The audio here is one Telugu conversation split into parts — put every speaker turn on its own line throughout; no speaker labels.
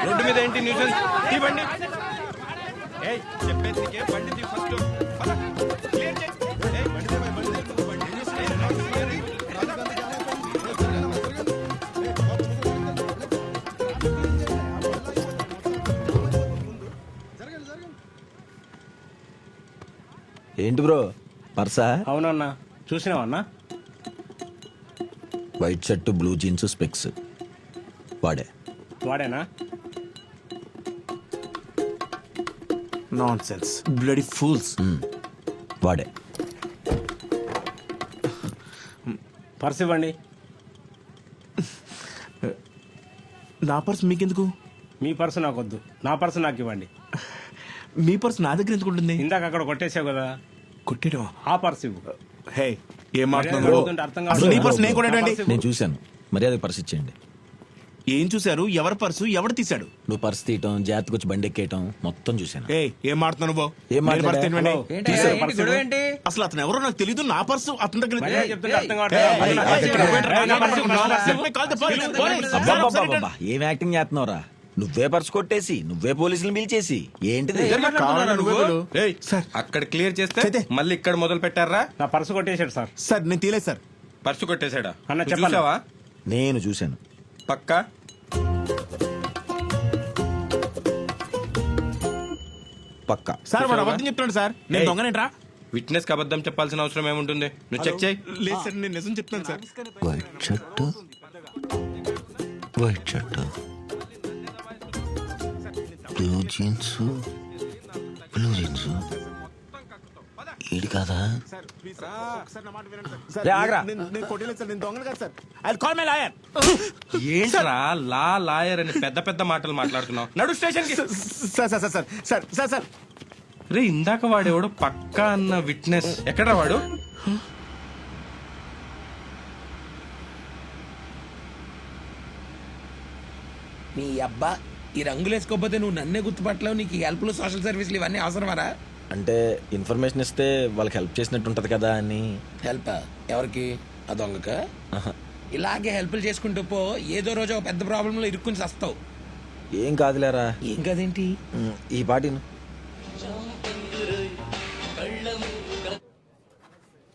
రోడ్డు మీద ఏంటి న్యూసెన్స్? బండి చెప్పేది బండి ఫస్ట్
ఏంటి బ్రో పర్సా?
అవునన్నా. చూసినావన్నా?
White shirt, blue jeans, specs.
వాడేనా?
Nonsense, bloody fools.
వాడే.
పర్స్ ఇవ్వండి.
నా పర్స్ మీకెందుకు?
మీ పర్సు నాకొద్దు, నా పర్సు నాకు ఇవ్వండి.
మీ పర్స్ నా దగ్గర ఎందుకు ఉంటుంది?
ఇందాక అక్కడ కొట్టేసావు కదా.
కొట్టేయడం?
ఆ పర్సు ఇవ్వు.
హే, ఏం
అర్థం
మాట్లాడుతున్నావు?
కాదు.
నీ పర్స్ నేను కొట్టేయండి.
నేను చూశాను, మర్యాద పర్స్ ఇచ్చేయండి.
ఏం చూశారు? ఎవరి పర్సు ఎవరు తీశాడు?
నువ్వు పర్స్ తీయటం, జాగ్రత్తగా వచ్చి బండి ఎక్కేయటం మొత్తం చూశాను.
ఏం మాట్లాడుతున్నావు?
ఏం మాట్లాడా?
అసలు అతను ఎవరో నాకు తెలీదు. నా పర్సు అతని దగ్గర.
అబ్బబ్బబ్బబ్బబ్బా, ఏం యాక్టింగ్ చేస్తున్నావురా? నువ్వే పర్స్ కొట్టేసి నువ్వే పోలీసులు పిలిచేసి ఏంటిది?
అక్కడ క్లియర్ చేస్తే మళ్ళీ ఇక్కడ మొదలు పెట్టారా?
నా పర్సు కొట్టేశాడు సార్.
సార్ నేను తీలేదు సార్.
పర్సు కొట్టేశాడా?
అన్న
నువ్వు
చెప్పావా?
చూసావా?
నేను చూశాను.
పక్కా?
పక్కా.
సార్ వాడు అబద్ధం చెప్తున్నాడు సార్. నేను దొంగనేంట్రా?
విట్నెస్ కి అబద్ధం చెప్పాల్సిన అవసరం ఏముంటుంది? నువ్వు చెక్ చేయి.
లేదు సార్, నేను నిజం చెప్తాను sir.
White shirt, white shirt, blue jeans, blue jeans. ఈడు కాదా?
నేను కొట్టలేదు సార్, నేను దొంగను కాదు sir. I will call my lawyer.
ఏంట్రా లాయర్ అని పెద్ద పెద్ద మాటలు మాట్లాడుతున్నావు? నడు స్టేషన్ కి.
Sir sir sir sir sir sir
రే, ఇందాక వాడేవాడు పక్కా అన్న విట్నెస్ ఎక్కడా వాడు?
నీ అబ్బా, ఈ రంగులు వేసుకోకపోతే నువ్వు నన్నే గుర్తుపట్టలేవు. నీకు ఈ హెల్ప్లు, సోషల్ సర్వీసులు ఇవన్నీ అవసరమారా?
అంటే ఇన్ఫర్మేషన్ ఇస్తే వాళ్ళకి హెల్ప్ చేసినట్టు ఉంటది కదా అని.
హెల్ప్ ఎవరికి? ఆ దొంగక? ఇలాగే హెల్ప్లు చేసుకుంటూ పో, ఏదో రోజు ఒక పెద్ద ప్రాబ్లంలో ఇరుక్కుని వస్తావు.
ఏం కాదులేరా.
ఏం కాదేంటి?
ఈ పాటిను.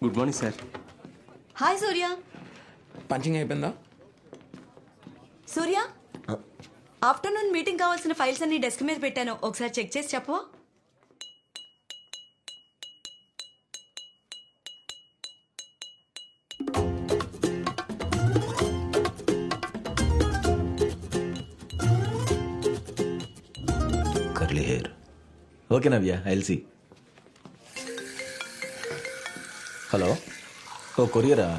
Good morning sir.
Hi Surya.
Punching అయిపోయిందా?
సూర్య, ఆఫ్టర్నూన్ మీటింగ్ కావాల్సిన ఫైల్స్ అన్ని డెస్క్ మీద పెట్టాను, ఒకసారి చెక్ చేసి చెప్పవా?
Curly hair. Okay Navya, I'll see. Hello, ఓ కొరియరా?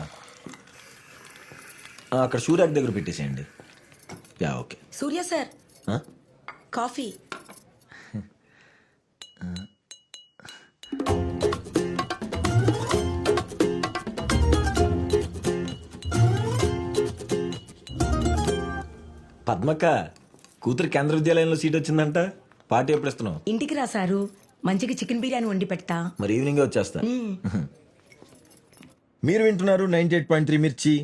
అక్కడ షూరాక్ దగ్గర పెట్టేసేయండి. Yeah okay.
Surya sir, coffee.
పద్మక్క కూతురు కేంద్ర విద్యాలయంలో సీట్ వచ్చిందంట. పార్టీ ఎప్పుడు ఇస్తున్నావు?
ఇంటికి రా సారు, మంచిగా చికెన్ బిర్యానీ వండి పెడతా.
మరి ఈవినింగ్ వచ్చేస్తా. మీరు వింటున్నారు 98.3 మిర్చి,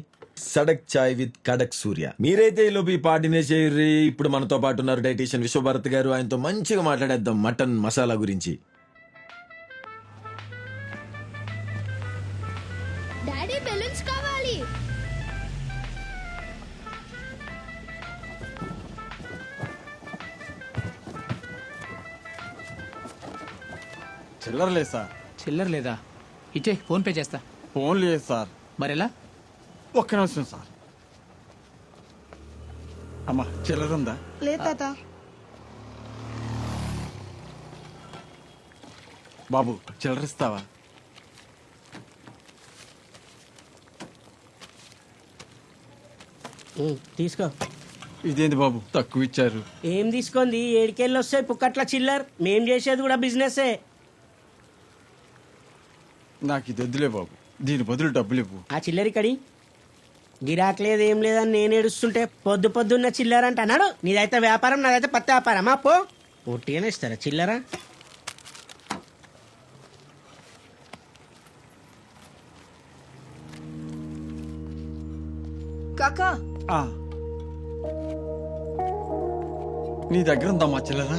సడక్ చాయ్ విత్ కడక్ సూర్య. మీరైతే ఈ లోపు ఈ పార్టీనే చేయర్రి. ఇప్పుడు మనతో పాటు ఉన్నారు డైటీషియన్ విశ్వభారత్ గారు. ఆయనతో మంచిగా మాట్లాడేద్దాం మటన్ మసాలా గురించి.
డాడీ బెలూన్స్ కావాలి.
చిల్లర లేదు సార్.
చిల్లర లేదా? ఇచ్చే, ఫోన్ పే చేస్తా.
ఫోన్ లేదు సార్.
మరెలా?
ఒక్క నిమిషం సార్. అమ్మా చిల్లర ఉందా?
లేదు తాత.
బాబు చిల్లర ఇస్తావా?
తీసుకో.
ఇదేంటి బాబు తక్కువ ఇచ్చారు?
ఏం తీసుకుంది? ఏడికెళ్ళి వస్తాయి పుక్కట్ల చిల్లర. మేం చేసేది కూడా బిజినెసే.
నాకు ఇది వద్దులే బాబు, దీని బదులు డబ్బులు ఇవ్వు.
ఆ చిల్లరి కడి గిరాక్ లేదు ఏం లేదని నేను ఏడుస్తుంటే పొద్దున్న చిల్లర అంటే అన్నాడు. నీదైతే వ్యాపారం, నాదైతే పత్తి వ్యాపారం. పో. ఒట్టిగానే ఇస్తారా చిల్లరా?
కాకా
ఆ. నీ దగ్గర ఉందమ్మా చిల్లరా?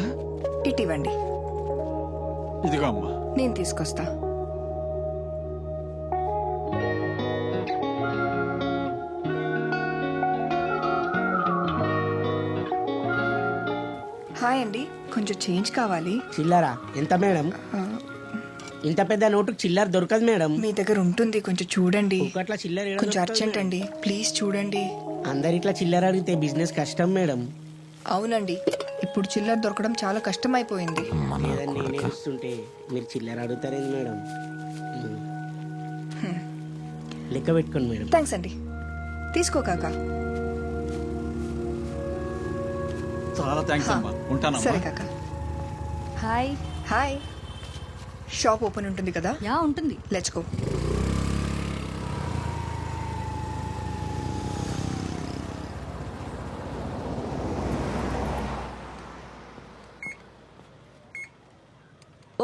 ఇటివ్వండి,
ఇదిగో అమ్మా.
నేను తీసుకొస్తా. హాయ్ అండి, కొంచెం చేంజ్ కావాలి.
చిల్లరా ఎంత మేడం? ఇంత పెద్ద నోటుకు చిల్లర దొరకదు మేడం.
మీ దగ్గర ఉంటుంది, కొంచెం చూడండి.
ఒకట్లా చిల్లర ఏడ
కొంచెం
దొరుకుతది
అర్జెంట్
మేడం?
అండి, ప్లీజ్ చూడండి.
అందరు ఇట్లా చిల్లర అడిగితే బిజినెస్ కష్టం మేడం.
అవునండి, ఇప్పుడు చిల్లర దొరకడం చాలా కష్టం అయిపోయింది.
లేదని నేనే ఇస్తుంటే మీరు చిల్లర అడుగుతారేంది మేడం? లెక్క పెట్టుకోండి మేడం.
థ్యాంక్స్ అండి, తీసుకో కాకా.
చాలా థ్యాంక్స్ అమ్మా, ఉంటానమ్మా.
సరే కాకా.
హాయ్.
హాయ్. షాప్ ఓపెన్ ఉంటుంది కదా?
యా ఉంటుంది.
Let's go.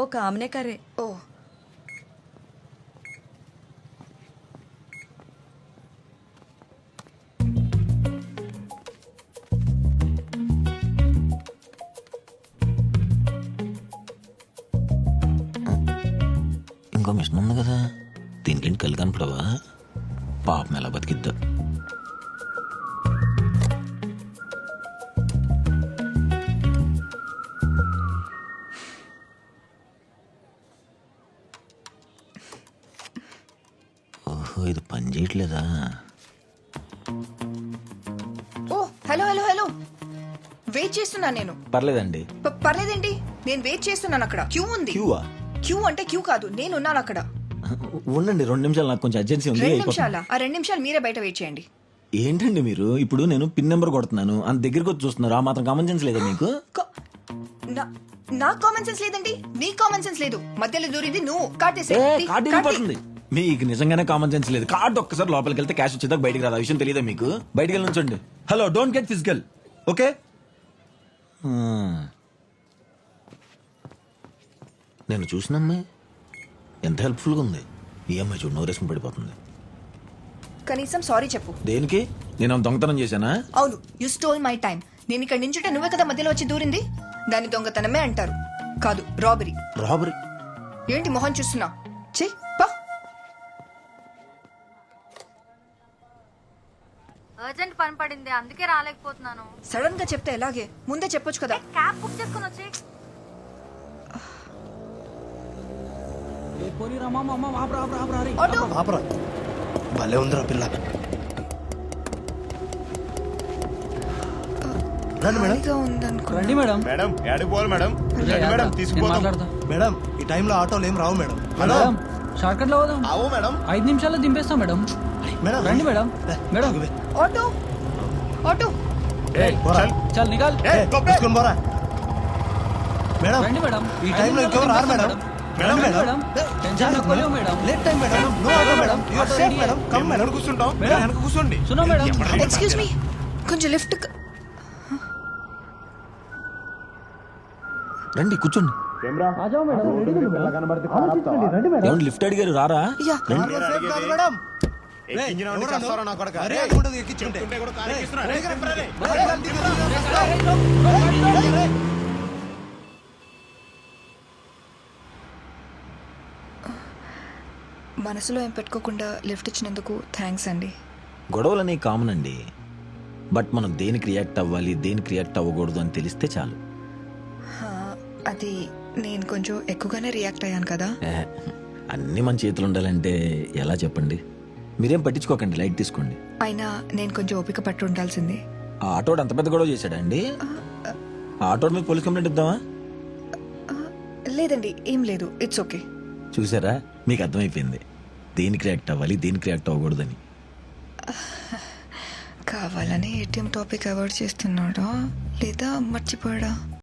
ఓ కామనే కర్రే.
ఓ
ఇంకో మిషన్ ఉంది కదా, దీనికి కళ్ళు కనపడవా? పాపం ఎలా బతికిద్దా? ఓహో, ఇది పని చేయట్లేదా?
ఓ హలో హలో హలో, వెయిట్ చేస్తున్నా నేను.
పర్లేదండి.
పర్లేదేంటి, నేను వెయిట్ చేస్తున్నాను అక్కడ. క్యూ ఉంది.
క్యూవా?
క్యూ అంటే క్యూ కాదు, నేను ఉన్నాను అక్కడ.
ఉండండి, 2 నిమిషాలు, నాకు కొంచెం అర్జెన్సీ ఉంది.
2 నిమిషాలా? ఆ 2 నిమిషాలు మీరే బయట వెయిట్ చేయండి.
ఏంటండి మీరు? ఇప్పుడు నేను పిన్ నెంబర్ కొడుతున్నాను, అంత దగ్గరికి వచ్చి చూస్తున్నారు, ఆ మాత్రం కామన్ సెన్స్ లేదా మీకు?
నా కామన్ సెన్స్ లేదండి, నీ కామన్ సెన్స్ లేదు. మధ్యలో దూరింది నువ్వు. కాటేసే.
కార్డు వెళ్ళిపోతుంది. మీకు నిజంగానే కామన్ సెన్స్ లేదు. కార్డు ఒక్కసారి లోపలికి వెళ్తే క్యాష్ వచ్చేదాకా బయటికి రాదు. ఆ విషయం తెలియదా మీకు? బయటికి వెళ్ళి ఉంచండి. Hello, don't get physical, okay? నేను చూసిన అమ్మాయి ఎంత హెల్ప్ఫుల్గా ఉంది. ఈ అమ్మాయి చూడు, నోరేసుకుని పడిపోతుంది.
కనీసం సారీ చెప్పు.
దేనికి? నేను ఆమె దొంగతనం చేశానా?
అవును, యు స్టోల్ మై టైం. నేను ఇక్కడ నించుంటే నువ్వే కదా మధ్యలో వచ్చి దూరింది. దాన్ని దొంగతనమే అంటారు, కాదు రాబరీ.
రాబరీ?
ఏంటి మొహం చూస్తున్నా? చెయ్ పా.
అర్జెంట్ పని పడింది, అందుకే రాలేకపోతున్నాను.
సడన్ గా చెప్తే ఎలాగే? ముందే చెప్పొచ్చు కదా.
క్యాబ్ బుక్ చేసుకుని వచ్చి.
ఆటో.
భలే ఉందిరా పిల్ల.
ఖాళీగా ఉందనుకో.
మేడం ఏడికి పోవాలి మేడం? Madam తీసుకుపోతాం madam. ఈ టైంలో ఆటోలు ఏం రావు మేడం. హలో,
షార్ట్ కట్ లో పోదాం.
ఆవు మేడం.
5 నిమిషాల్లో దింపేస్తాం మేడం.
మేడం
రండి మేడం. Madam
auto. ఆటో.
చల్ నికాల్.
తీసుకొని పోరా మేడం.
రండి మేడం.
ఈ టైంలో ఇంకెవరు రారు మేడం. మేడం మేడం
టెన్షన్ తక్కువ madam.
Late time madam. No auto madam. You are safe madam. Come madam. కూర్చుంటాం. మేడం వెనక కూర్చోండి.
సునో మేడం.
ఎక్స్క్యూజ్ మీ, కొంచెం లిఫ్ట్.
రండి, కూర్చోండి. ఏమండి, లిఫ్ట్ అడిగారు, రారా?
యా.
సేఫ్ కాదు మేడం. ఎక్కించిన వాడిని చేస్తారా నా కొడక? అరే ఉండదు, ఎక్కించుంటే కూడా కారు ఎక్కిస్తున్నా.
మనసులో ఏం పెట్టుకోకుండా లిఫ్ట్ ఇచ్చినందుకు థ్యాంక్స్ అండి.
గొడవలు అనేవి కామన్ అండి, బట్ మనం దేనికి రియాక్ట్ అవ్వాలి, దేనికి రియాక్ట్ అవ్వకూడదు అని తెలిస్తే చాలు.
అది నేను కొంచెం ఎక్కువగానే రియాక్ట్ అయ్యాను కదా.
అన్నీ మన చేతులు ఉండాలంటే ఎలా చెప్పండి? మీరేం పట్టించుకోకండి, లైట్ తీసుకోండి.
అయినా నేను కొంచెం ఓపిక పట్టు ఉండాల్సింది.
ఆ ఆటోడు అంత పెద్ద గొడవ చేశాడా అండి? ఆ ఆటోడు మీద పోలీస్ కంప్లైంట్ ఇద్దామా?
లేదండి, ఏం లేదు, ఇట్స్ ఓకే.
చూసారా, మీకు అర్థమైపోయింది దేనికి రియాక్ట్ అవ్వాలి, దేనికి రియాక్ట్ అవ్వకూడదని.
కావాలని ఏటీఎం టాపిక్ అవాయిడ్ చేస్తున్నాడా లేదా మర్చిపోయాడా?